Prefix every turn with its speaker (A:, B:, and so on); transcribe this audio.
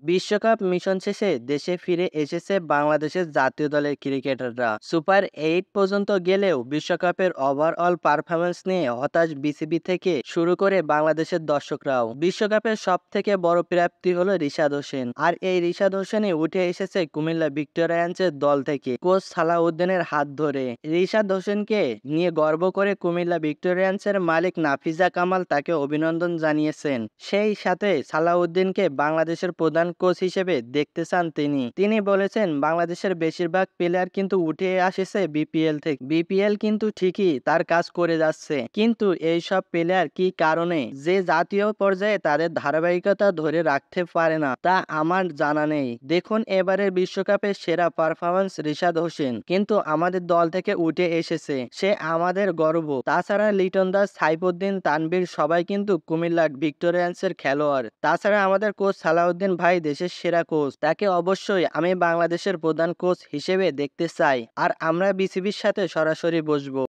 A: বিশ্বকাপ মিশন শেষে দেশে ফিরে এসেছে বাংলাদেশের জাতীয় দলের ক্রিকেটাররা। সুপার 8 পর্যন্ত গেলেও বিশ্বকাপের ওভারঅল পারফরম্যান্স নিয়ে হতাশ বিসিবি থেকে শুরু করে বাংলাদেশের দর্শকরাও। বিশ্বকাপের সবথেকে বড় প্রাপ্তি হলো রিশাদ হোসেন, আর এই রিশাদ হোসেনই উঠে এসেছে কুমিল্লা ভিক্টোরিয়ান্সের দল থেকে কোচ সালাউদ্দিনের হাত ধরে। রিশাদ হোসেনকে নিয়ে গর্ব করে কুমিল্লা ভিক্টোরিয়ান্সের মালিক নাফিজা কামাল তাকে অভিনন্দন জানিয়েছেন। সেই সাথে সালাউদ্দিনকে বাংলাদেশের প্রধান কোচ হিসেবে দেখতে চান তিনি বলেছেন, বাংলাদেশের বেশিরভাগ প্লেয়ার কিন্তু উঠে আসছে বিপিএল থেকে। বিপিএল কিন্তু ঠিকই তার কাজ করে যাচ্ছে, কিন্তু এই সব প্লেয়ার কি কারণে যে জাতীয় পর্যায়ে তাদের ধারাবাহিকতা ধরে রাখতে পারে না তা আমার জানা নেই। দেখুন, এবারের বিশ্বকাপের সেরা পারফরম্যান্স রিশাদ হোসেন কিন্তু আমাদের দল থেকে উঠে এসেছে, সে আমাদের গর্ব। তাছাড়া লিটন দাস, সাইফুদ্দিন, তানভীর সবাই কিন্তু কুমিল্লা ভিক্টোরিয়ান্সের খেলোয়াড়। তাছাড়া আমাদের কোচ সালাউদ্দিন ভাই দেশের সেরা কোচ, তাকে অবশ্যই আমি বাংলাদেশের প্রধান কোচ হিসেবে দেখতে চাই, আর আমরা বিসিবির সাথে সরাসরি বসবো।